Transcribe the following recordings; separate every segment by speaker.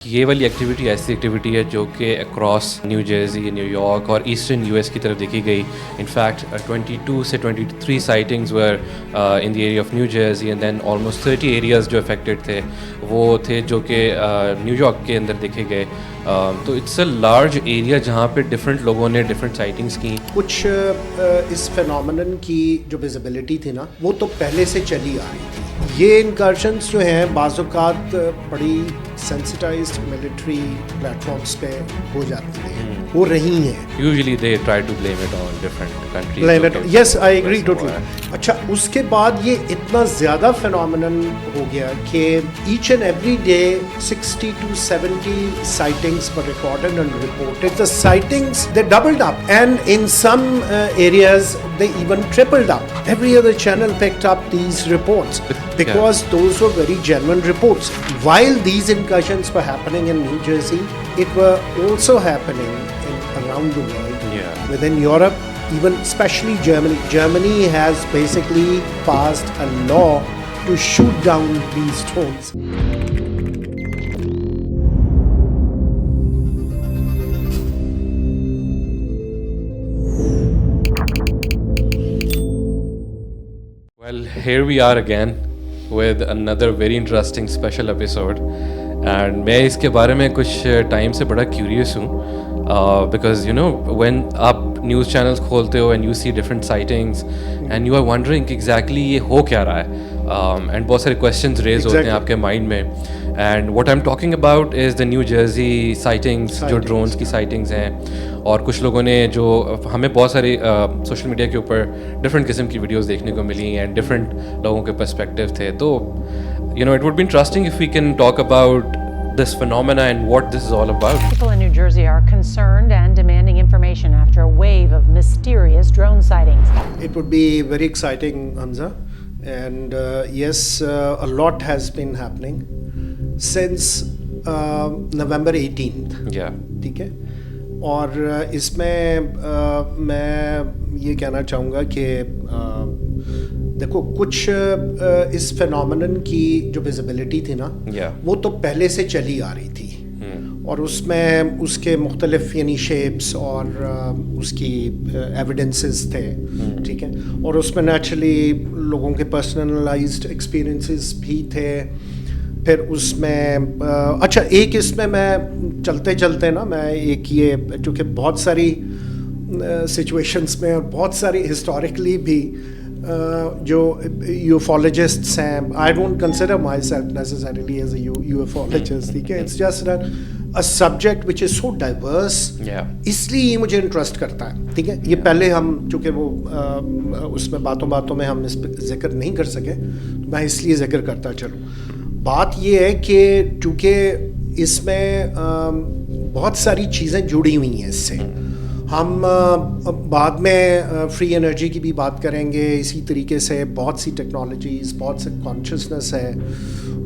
Speaker 1: ये वाली एक्टिविटी ऐसी एक्टिविटी है जो कि अक्रॉस न्यू जर्सी, न्यूयॉर्क और ईस्टर्न यूएस की तरफ देखी गई। इनफैक्ट 22 से 23 sightings were in the area of New Jersey and then almost 30 areas जो अफेक्टेड थे वो थे जो कि न्यूयॉर्क के अंदर देखे गए। तो इट्स अ लार्ज एरिया जहाँ पे डिफरेंट लोगों ने डिफरेंट साइटिंग्स की।
Speaker 2: कुछ इस फेनोमेनन की जो विजिबिलिटी थी ना वो तो पहले से चली आ रही थी। ये इनकर्शंस जो हैं बाज़-औक़ात बड़ी सेंसिटाइज्ड मिलिट्री प्लेटफॉर्म्स पे हो जाती हैं, हो रही हैं।
Speaker 1: Usually they try to blame it on different countries.
Speaker 2: Blame it, yes I agree totally. अच्छा, उसके बाद ये इतना ज़्यादा फेनोमेनन हो गया कि each and every day 60 to 70 sightings were recorded and reported. The sightings, they doubled up, and in some areas they even tripled up. Every other channel picked up these reports because those were very genuine reports. While these incursions were happening in New Jersey, it were also happening around the world. Within Europe, even especially Germany. Germany has basically passed a law to shoot down these drones.
Speaker 1: Well, here we are again with another very interesting special episode and मैं इसके बारे में कुछ time से बड़ा curious हूँ because you know when आप news channels खोलते हो and you see different sightings and you are wondering कि exactly ये हो क्या रहा है and बहुत सारे questions raise होते हैं आपके माइंड में and what I'm talking about is the New Jersey sightings जो drones की sightings हैं। और कुछ लोगों ने जो हमें बहुत सारी सोशल मीडिया के ऊपर डिफरेंट किस्म की वीडियोस देखने को मिली एंड डिफरेंट लोगों के पर्सपेक्टिव थे। तो you know it would be interesting if we can talk about this phenomena and what this is all about.
Speaker 3: People in New Jersey are concerned and demanding information after a wave of mysterious drone sightings.
Speaker 2: It would be very exciting, Hamza, and yes, a lot has been happening since November 18th.
Speaker 1: Yeah.
Speaker 2: ठीक है, और इसमें मैं ये कहना चाहूँगा कि देखो कुछ इस फेनोमेनन की जो विजिबिलिटी थी ना वो तो पहले से चली आ रही थी और उसमें उसके मुख्तलिफ यानी शेप्स और उसकी एविडेंसेस थे, ठीक है, और उसमें नेचुरली लोगों के पर्सनलाइज्ड एक्सपीरियंसेस भी थे। फिर उसमें अच्छा एक इसमें मैं चलते चलते ना मैं एक ये चूँकि बहुत सारी सिचुएशंस में और बहुत सारी हिस्टोरिकली भी जो यूफोलॉजिस्ट्स हैं, I don't consider myself necessarily as a ufologist, ठीक है, it's just a subject which is so diverse, इसलिए ये मुझे इंटरेस्ट करता है, ठीक है। ये पहले हम चूँकि वो उसमें बातों में हम इस पर जिक्र नहीं कर सके तो मैं इसलिए जिक्र करता चलूँ। बात ये है कि चूँकि इसमें बहुत सारी चीज़ें जुड़ी हुई हैं इससे, हम बाद में फ्री एनर्जी की भी बात करेंगे। इसी तरीके से बहुत सी टेक्नोलॉजीज़, बहुत से कॉन्शियसनेस है,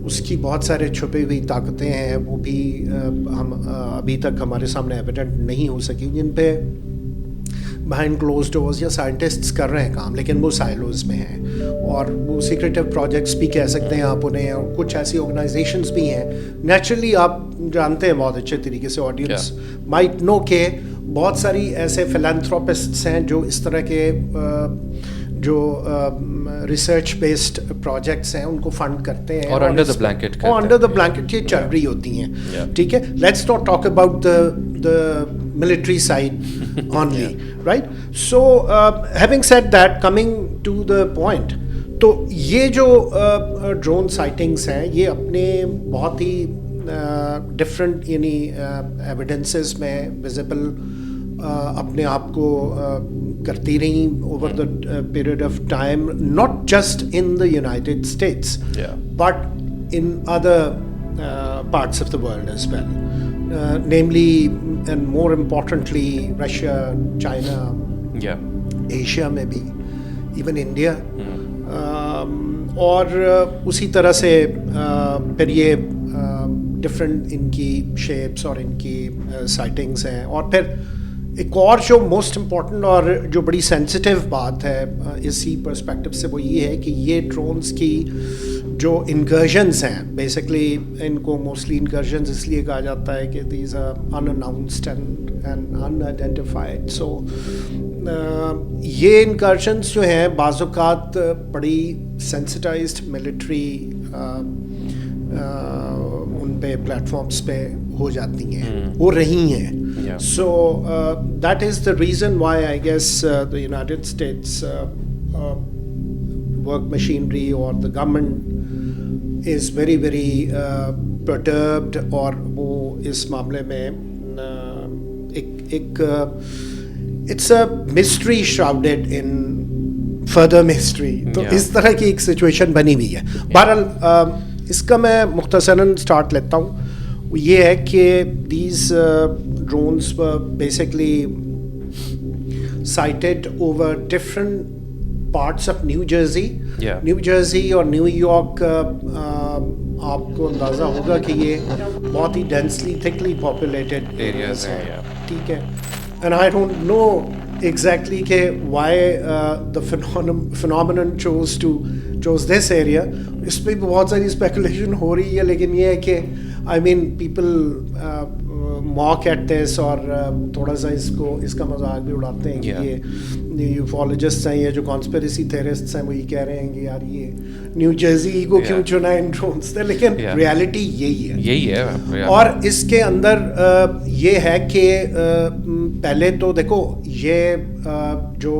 Speaker 2: उसकी बहुत सारे छुपी हुई ताकतें हैं, वो भी हम अभी तक हमारे सामने एविडेंट नहीं हो सकी, जिन पे बिहाइंड क्लोज डोर्स या साइंटिस्ट्स कर रहे हैं काम, लेकिन वो साइलोज़ में हैं और वो सीक्रेटिव प्रोजेक्ट्स भी कह सकते हैं आप उन्हें, और कुछ ऐसी ऑर्गेनाइजेशंस भी हैं। नेचुरली आप जानते हैं बहुत अच्छे तरीके से, ऑडियंस माइट नो के बहुत सारी ऐसे फिलैंथ्रोपिस्ट्स हैं जो इस तरह के जो रिसर्च बेस्ड प्रोजेक्ट्स हैं उनको फंड करते हैं
Speaker 1: और अंडर द ब्लैंकेट
Speaker 2: ये चल रही होती हैं, ठीक है। Let's not talk about the military side only, right? So having said that, coming to the point, तो ये जो ड्रोन साइटिंग्स हैं ये अपने बहुत ही डिफरेंट यानी एविडेंसेस में विजिबल अपने आप को करती रही over the period of time, not just in the United states but in other parts of the world as well, namely and more importantly Russia, China, Asia में भी, even India, और उसी तरह से फिर ये डिफरेंट इनकी शेप्स और इनकी साइटिंग्स हैं। और फिर एक और जो मोस्ट इम्पॉर्टेंट और जो बड़ी सेंसिटिव बात है इसी पर्सपेक्टिव से वो ये है कि ये ड्रोन्स की जो incursions हैं, basically इनको mostly incursions इसलिए कहा जाता है कि these are unannounced and unidentified. So ये incursions जो हैं बाज़-औक़ात बड़ी sensitized military उन पे platforms पे हो जाती हैं, हो रही हैं.
Speaker 1: Yeah.
Speaker 2: So that is the reason why I guess the United States work machinery or the government is very perturbed और वो इस मामले में it's a mystery shrouded in further mystery. तो
Speaker 1: Yeah.
Speaker 2: इस तरह की एक situation बनी हुई है. बहरहाल इसका मैं मुख्तसरन स्टार्ट लेता हूँ. ये है कि these drones were basically sighted over different parts of New Jersey.
Speaker 1: Yeah.
Speaker 2: New Jersey और New York आपको अंदाज़ा होगा कि ये बहुत ही densely, thickly populated
Speaker 1: Areas हैं, yeah.
Speaker 2: ठीक है. And I don't know exactly कि why the phenomenon chose this area. इस पे भी बहुत सारी speculation हो रही है, लेकिन ये है कि I mean people mock at this और थोड़ा सा इसका मजाक भी उड़ाते हैं कि ये यूफोलॉजिस्ट्स हैं, ये जो कॉन्स्पिरेसी थेरिस्ट्स हैं वो ये कह रहे हैं कि यार ये न्यू जर्सी को क्यों चुना इन ड्रोन्स से, लेकिन रियलिटी यही है. और इसके अंदर ये है कि पहले तो देखो ये जो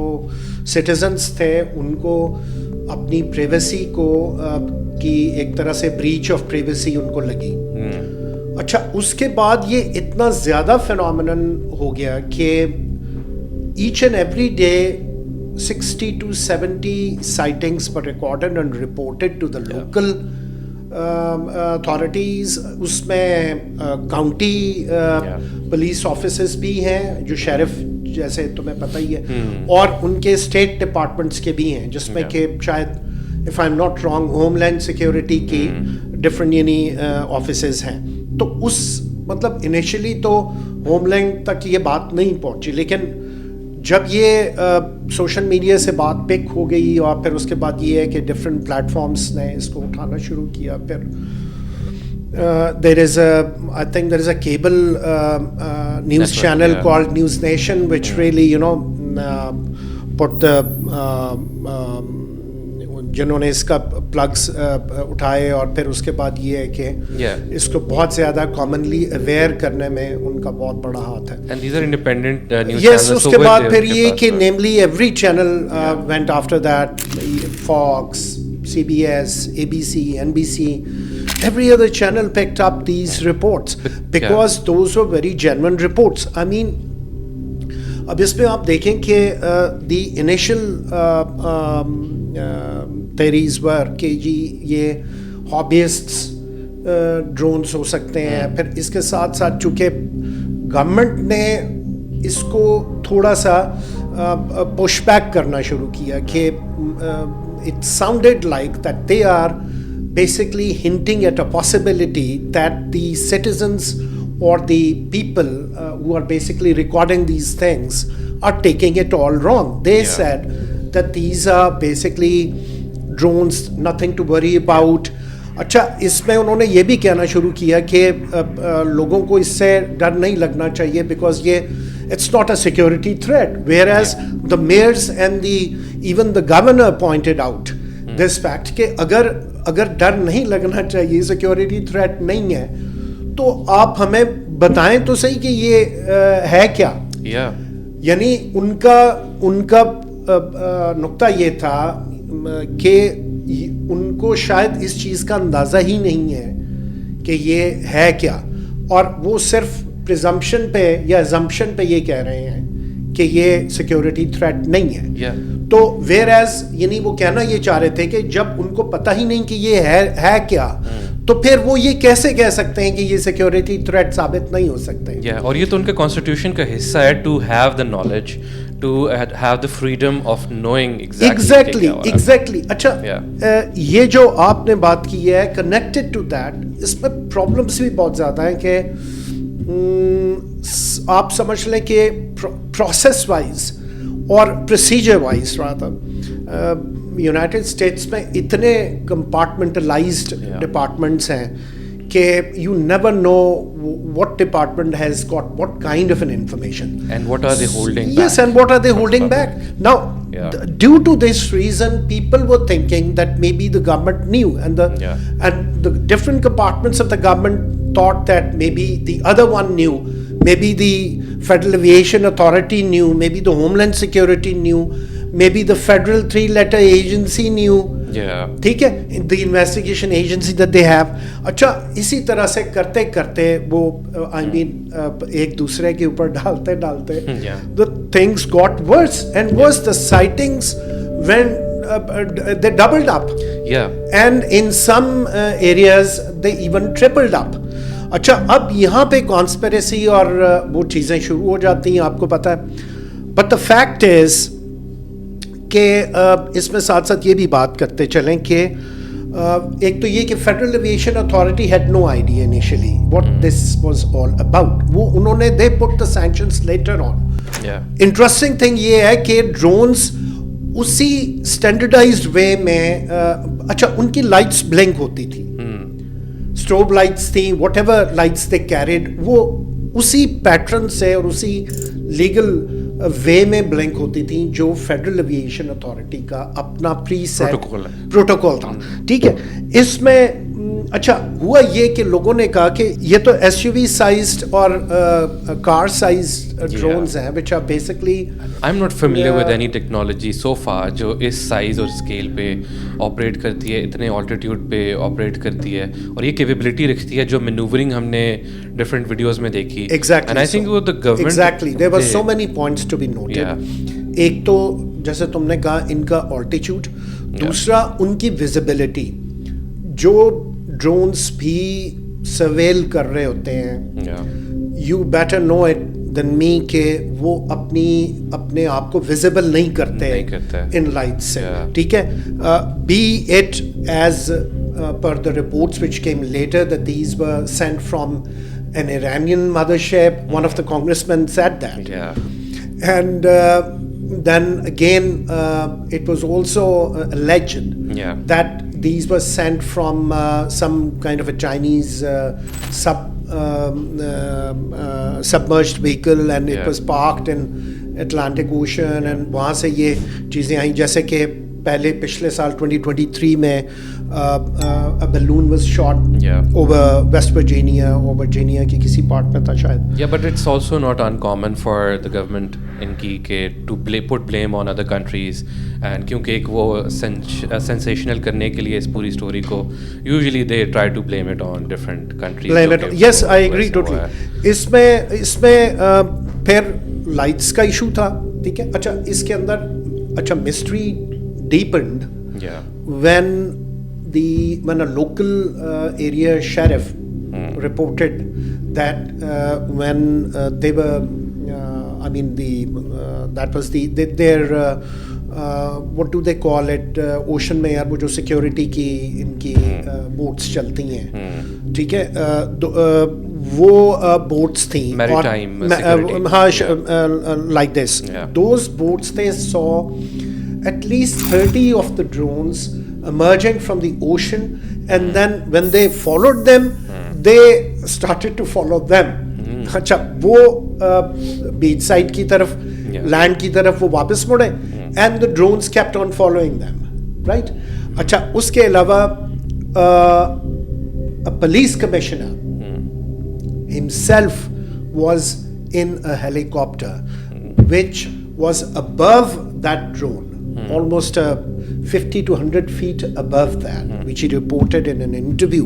Speaker 2: सिटीजन्स थे उनको अपनी प्राइवेसी को की एक तरह से ब्रीच ऑफ प्राइवेसी उनको लगी. अच्छा, उसके बाद ये इतना ज़्यादा फिनोमिनन हो गया कि each and every day 60 to 70 sightings were recorded and reported to the local authorities. उसमें काउंटी पुलिस ऑफिसर्स भी हैं जो शेरिफ जैसे तुम्हें पता ही है, और उनके स्टेट डिपार्टमेंट्स के भी हैं जिसमें कि शायद if I'm not wrong homeland security की डिफरेंट यानी ऑफिसेज हैं. तो उस मतलब इनिशियली तो होमलैंड तक ये बात नहीं पहुंची, लेकिन जब ये सोशल मीडिया से बात पिक हो गई और फिर उसके बाद ये है कि डिफरेंट प्लेटफॉर्म्स ने इसको उठाना शुरू किया. फिर I think there is a cable news channel called News Nation which really put the जिन्होंने इसका प्लग्स उठाए, और फिर उसके बाद ये है कि इसको बहुत ज़्यादा कॉमनली अवेयर करने में उनका बहुत बड़ा हाथ है.
Speaker 1: And these are independent news
Speaker 2: yes,
Speaker 1: channels.
Speaker 2: उसके बाद फिर ये कि namely every channel went after that, Fox, CBS, ABC, NBC, every other channel picked up these reports because those were very genuine reports. I mean, अब इसमें आप देखें कि the initial theories were कि जी ये हॉबियस्ट्स ड्रोन्स हो सकते हैं. फिर इसके साथ साथ चूँकि गवर्नमेंट ने इसको थोड़ा सा पुश बैक करना शुरू किया कि it sounded like that they are basically hinting at a possibility that the citizens or the people who are basically recording these things are taking it all wrong. They said that these are basically drones, nothing to worry about. अच्छा, इसमें उन्होंने ये भी कहना शुरू किया कि लोगों को इससे डर नहीं लगना चाहिए because ये it's not a security threat, whereas the mayors and even the governor pointed out this fact कि अगर डर नहीं लगना चाहिए, security threat नहीं है, तो आप हमें बताएं तो सही कि ये है क्या. यानी उनका नुक्ता ये था कि उनको शायद इस चीज़ का अंदाज़ा ही नहीं है कि ये है क्या, और वो सिर्फ प्रिजम्पशन पे या अजम्पशन पे ये कह रहे हैं कि ये सिक्योरिटी थ्रेट नहीं है. तो वेयर एज यानी वो कहना ये चाह रहे थे कि जब उनको पता ही नहीं कि ये है क्या, तो फिर वो ये कैसे कह सकते हैं कि ये सिक्योरिटी थ्रेट साबित नहीं हो सकते.
Speaker 1: और ये तो उनके कॉन्स्टिट्यूशन का हिस्सा है, to have the knowledge, to have the freedom of knowing
Speaker 2: exactly. अच्छा, ये जो आपने बात की है connected to that, इसमें प्रॉब्लम्स भी बहुत ज़्यादा हैं कि आप समझ लें कि प्रोसेस वाइज और प्रोसीजर वाइज यूनाइटेड स्टेट्स में इतने कंपार्टमेंटलाइज्ड डिपार्टमेंट्स हैं कि you never know what department has got what kind of an information.
Speaker 1: And what are they holding back?
Speaker 2: Yes, and what are they holding back? Now, due to this reason, people were thinking that maybe the government knew, and the different compartments of the government thought that maybe the other one knew, maybe the Federal Aviation Authority knew, maybe the Homeland Security knew, maybe the Federal three-letter agency knew. ठीक है, the investigation agency that they have. अच्छा, इसी तरह से करते करते वो I mean एक दूसरे के ऊपर डालते डालते the things got worse and worse. The sightings when they doubled up, and in some areas they even tripled up. अच्छा, अब यहाँ पे कॉन्स्पिरेसी और वो चीज़ें शुरू हो जाती हैं, आपको पता है. बट द फैक्ट इज कि इसमें साथ साथ ये भी बात करते चलें कि एक तो ये कि federal aviation authority had no idea initially what this was all about. वो उन्होंने they put the sanctions letter on. Interesting thing ये है कि ड्रोन्स उसी स्टैंडर्डाइज्ड वे में अच्छा, उनकी लाइट्स ब्लिंक होती थी, स्ट्रोब लाइट्स थी, व्हाटएवर लाइट्स दे कैरिड, वो उसी पैटर्न से और उसी लीगल वे में ब्लिंक होती थी जो फेडरल एविएशन अथॉरिटी का अपना प्रीसेट प्रोटोकॉल था. ठीक है, इसमें अच्छा हुआ ये कि लोगों ने कहा कि ये तो एसयूवी साइज्ड और कार साइज्ड ड्रोन्स हैं which are basically.
Speaker 1: I am not familiar with any technology so far जो इस साइज और स्केल पे ऑपरेट करती है, इतने ऑल्टीट्यूड पे ऑपरेट करती है और ये कैपेबिलिटी रखती है जो मैन्यूवरिंग हमने डिफरेंट वीडियोस में देखी.
Speaker 2: एग्जैक्टली,
Speaker 1: एंड आई थिंक वो the government
Speaker 2: exactly there were so many points to be noted. एक तो जैसे तुमने कहा इनका ऑल्टीट्यूड, दूसरा उनकी विजिबिलिटी. जो ड्रोन्स भी सर्वेल कर रहे होते हैं, you better know it than me के वो अपने आप को विजिबल नहीं करते इन लाइट्स से. ठीक है, be it as per the reports which came later that these were sent from an Iranian mothership. One of the congressmen said that. And then again it was also alleged that these were sent from some kind of a Chinese submerged vehicle, and it was parked in Atlantic Ocean, and वहाँ से ये चीज़ें आई. जैसे कि पहले पिछले साल 2023 में a balloon was shot over West Virginia or Virginia की किसी पार्ट में था शायद.
Speaker 1: Yeah, but it's also not uncommon for the government इनकी के to put blame on other countries, and क्योंकि एक वो sensational करने के लिए इस पूरी स्टोरी को usually they try to blame it on different countries.
Speaker 2: Blame it. Yes, I agree totally. इसमें फिर लाइट्स का इशू था. ठीक है, अच्छा इसके अंदर अच्छा mystery deepened when a local area sheriff reported that when they were I mean that was their what do they call it, ocean में यार वो जो security की इनकी boats चलती हैं. ठीक है, वो boats थी
Speaker 1: maritime security.
Speaker 2: हाँ, like this. Those boats, they saw at least 30 of the drones emerging from the ocean, and then when they followed them, they started to follow them. अच्छा, वो बीच साइड की तरफ, land की तरफ वो वापस मुड़े, and the drones kept on following them, right? अच्छा, उसके अलावा a police commissioner himself was in a helicopter which was above that drone. Almost 50 to 100 feet above that, which he reported in an interview.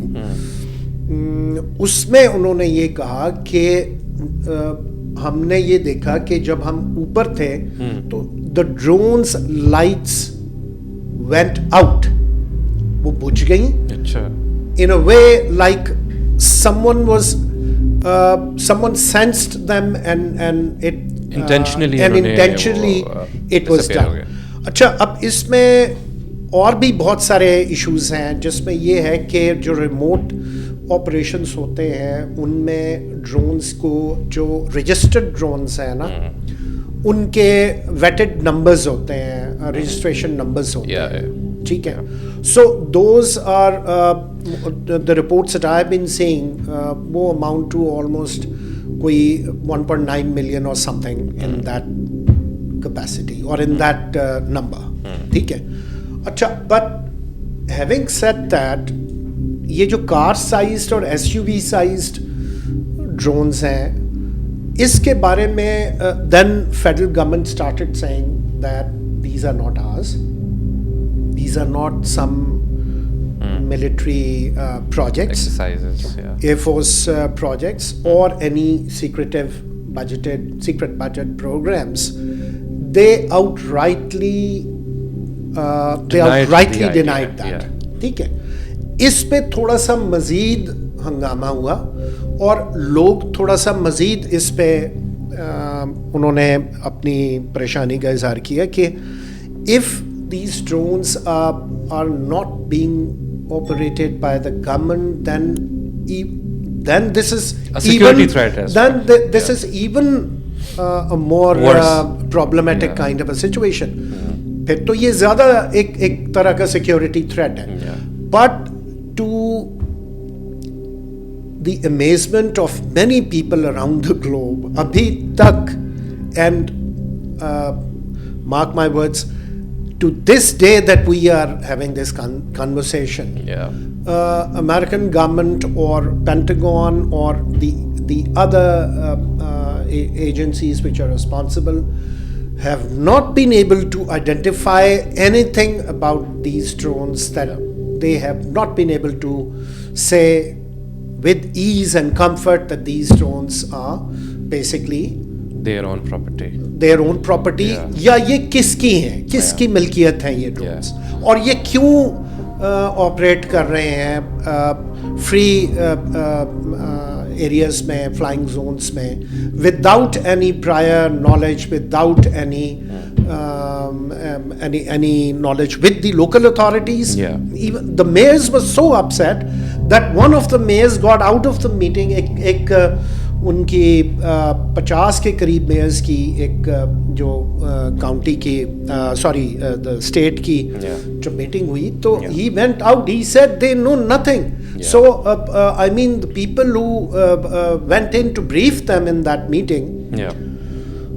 Speaker 2: उसमें उन्होंने ये कहा कि हमने ये देखा कि जब हम ऊपर थे तो the drone's lights went out. वो बुझ गई. अच्छा. In a way, like someone sensed them and it
Speaker 1: intentionally
Speaker 2: it was done. अच्छा, अब इसमें और भी बहुत सारे इश्यूज हैं जिसमें ये है कि जो रिमोट ऑपरेशंस होते हैं उनमें ड्रोन्स को, जो रजिस्टर्ड ड्रोन्स हैं ना, उनके वेटेड नंबर्स होते हैं, रजिस्ट्रेशन नंबर्स होते हैं. ठीक है. So those are the reports that I've been seeing वो amount to almost कोई 1.9 million or something in that capacity or in that number. ठीक है. अच्छा, but having said that, ये जो कार साइज्ड और SUV साइज्ड ड्रोन्स हैं, इसके बारे में then federal government started saying that these are not ours, these are not some military projects,
Speaker 1: Exercises, yeah.
Speaker 2: Air Force projects or any secret budget programs. They outrightly denied that.
Speaker 1: Yeah.
Speaker 2: ठीक है. इस पे थोड़ा सा मजीद हंगामा हुआ और लोग थोड़ा सा मजीद इस पे उन्होंने अपनी परेशानी का इजहार किया कि if these drones are not being operated by the government, then this is
Speaker 1: a security
Speaker 2: even,
Speaker 1: threat as
Speaker 2: then
Speaker 1: well.
Speaker 2: this is even a more
Speaker 1: Worse.
Speaker 2: problematic kind of a situation. फिर तो ये ज़्यादा एक तरह का security threat है.
Speaker 1: Yeah.
Speaker 2: But to the amazement of many people around the globe, abhi tak, and mark my words, to this day that we are having this conversation,
Speaker 1: Yeah.
Speaker 2: American government or Pentagon or the other agencies which are responsible have not been able to identify anything about these drones, that they have not been able to say with ease and comfort that these drones are basically
Speaker 1: Their own property.
Speaker 2: their own property,
Speaker 1: Yeah.
Speaker 2: या ये किसकी हैं, किसकी मिल्कियत हैं ये drones, और ये क्यों ऑपरेट कर रहे हैं फ्री एरियाज में, फ्लाइंग जोन्स में, without any prior knowledge, without any knowledge with the local authorities.
Speaker 1: Yeah.
Speaker 2: Even the mayors were so upset that one of the mayors got out of the meeting. एक उनकी 50 के करीब Myers की एक जो county की the state की जो मीटिंग हुई, तो he went out, he said they know nothing. So I mean the people who went in to brief them in that meeting,
Speaker 1: Yeah.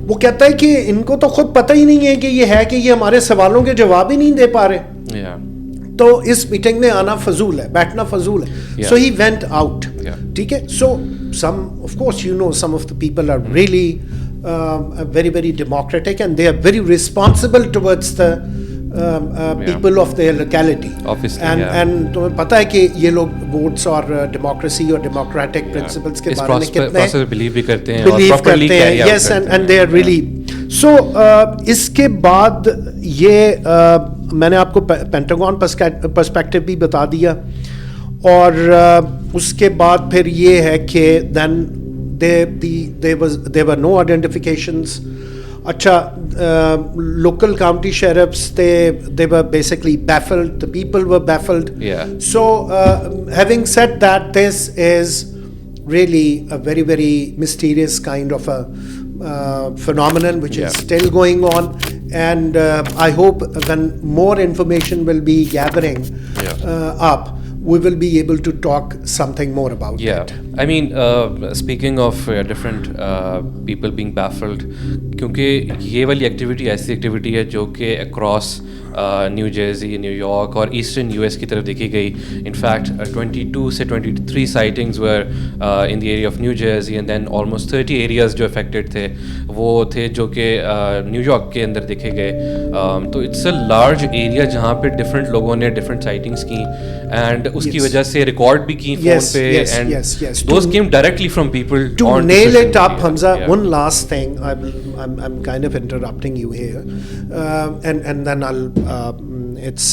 Speaker 2: वो कहता है कि इनको तो खुद पता ही नहीं है कि ये है, कि ये हमारे सवालों के जवाब ही नहीं दे पा रहे,
Speaker 1: Yeah.
Speaker 2: तो इस मीटिंग में आना फजूल है, बैठना फजूल है.
Speaker 1: Yeah.
Speaker 2: So he went out.
Speaker 1: Yeah.
Speaker 2: ठीक है. So some, of course, you know, some of the people are really very, very democratic, and they are very responsible towards the people of their locality.
Speaker 1: Obviously,
Speaker 2: and
Speaker 1: yeah.
Speaker 2: and तुम्हें पता है कि ये लोग votes और democracy और democratic principles के
Speaker 1: इस
Speaker 2: बारे में कितने
Speaker 1: बिलीव भी करते हैं और
Speaker 2: बिलीव
Speaker 1: properly
Speaker 2: करते हैं.
Speaker 1: carry out
Speaker 2: यस,
Speaker 1: करते
Speaker 2: एंड
Speaker 1: हैं.
Speaker 2: They are really. सो इसके बाद ये मैंने आपको पेंटागन पर्सपेक्टिव भी बता दिया, और उसके बाद फिर ये है कि then there were no identifications. अच्छा, local county sheriffs, they were basically baffled, the people were baffled.
Speaker 1: Yeah.
Speaker 2: So having said that, this is really a very, very mysterious kind of a phenomenon which is still going on, and I hope when more information will be gathering up, we will be able to talk something more about it.
Speaker 1: I mean, speaking of different people being baffled, क्योंकि ये वाली activity ऐसी activity है जो कि across New Jersey, न्यूयॉर्क York eastern US की तरफ देखी गई. इनफैक्ट 22 से 23 sightings were in the area of New Jersey, and then almost 30 areas जो अफेक्टेड थे वो थे जो कि न्यूयॉर्क के अंदर देखे गए. तो इट्स अ लार्ज एरिया जहाँ पे डिफरेंट लोगों ने डिफरेंट साइटिंग्स की, एंड उसकी वजह से रिकॉर्ड भी की फोन पे, and those came directly from people.
Speaker 2: To
Speaker 1: on
Speaker 2: nail
Speaker 1: social
Speaker 2: it up,
Speaker 1: media.
Speaker 2: Hamza,
Speaker 1: Yeah.
Speaker 2: one last thing. I'm kind of interrupting you here, and then I'll. It's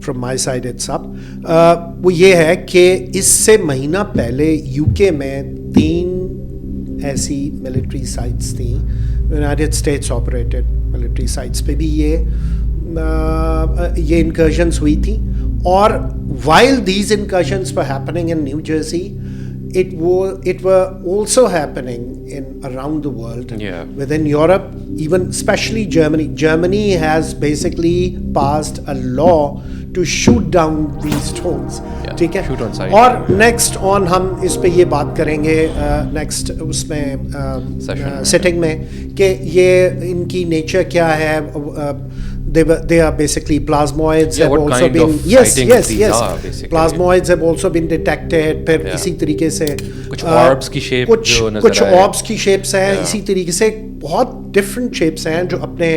Speaker 2: from my side. It's up. वो ये है कि इससे महीना पहले UK में 3 ऐसी military sites थी, United states operated military sites पे भी ये incursions हुई थी. और while these incursions were happening in New Jersey, it were also happening in around the world.
Speaker 1: Yeah.
Speaker 2: Within Europe, even especially Germany. Germany has basically passed a law to shoot down these drones.
Speaker 1: Yeah,
Speaker 2: ठीक है.
Speaker 1: shoot on sight.
Speaker 2: और next on हम इस पे ये बात करेंगे next उसमें
Speaker 1: Session में.
Speaker 2: setting में कि ये इनकी nature क्या है. They are basically plasmoids.
Speaker 1: Yeah,
Speaker 2: have
Speaker 1: what
Speaker 2: also
Speaker 1: kind
Speaker 2: been
Speaker 1: of
Speaker 2: yes
Speaker 1: sightings
Speaker 2: yes
Speaker 1: these
Speaker 2: yes.
Speaker 1: are, basically.
Speaker 2: Plasmoids have also been detected. फिर
Speaker 1: Yeah.
Speaker 2: इसी तरीके से
Speaker 1: कुछ orbs की shape जो नजर
Speaker 2: कुछ
Speaker 1: आए.
Speaker 2: orbs की shapes हैं.
Speaker 1: Yeah.
Speaker 2: इसी तरीके से बहुत different shapes हैं जो अपने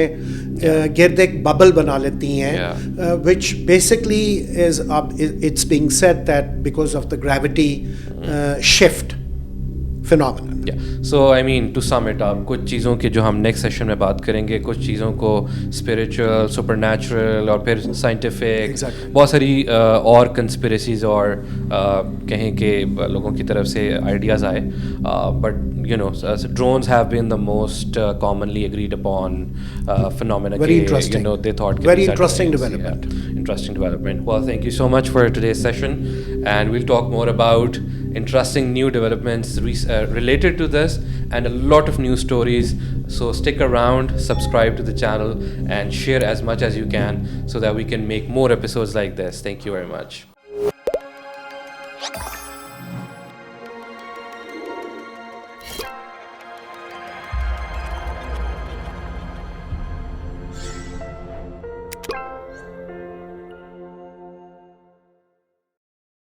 Speaker 2: गिर्द एक bubble बना लेती हैं.
Speaker 1: Yeah.
Speaker 2: Which basically is it's being said that because of the gravity shift phenomenon.
Speaker 1: Yeah. So I mean, to sum it up, कुछ चीज़ों की जो हम नेक्स्ट सेशन में बात करेंगे, कुछ चीज़ों को स्पिरिचुअल, सुपरनैचुरल और फिर साइंटिफिक,
Speaker 2: Exactly.
Speaker 1: बहुत सारी और कंस्पिरेसीज और कहें कि लोगों की तरफ से आइडियाज़ आए. But you know, drones have been the most commonly agreed upon phenomena.
Speaker 2: Very
Speaker 1: के,
Speaker 2: interesting.
Speaker 1: You know, they thought
Speaker 2: Very
Speaker 1: these are
Speaker 2: interesting
Speaker 1: things,
Speaker 2: development.
Speaker 1: yeah. Interesting development. Well, thank you so much for today's session, and we'll talk more about interesting new developments related to this and a lot of news stories. So stick around, subscribe to the channel, and share as much as you can so that we can make more episodes like this. Thank you very much.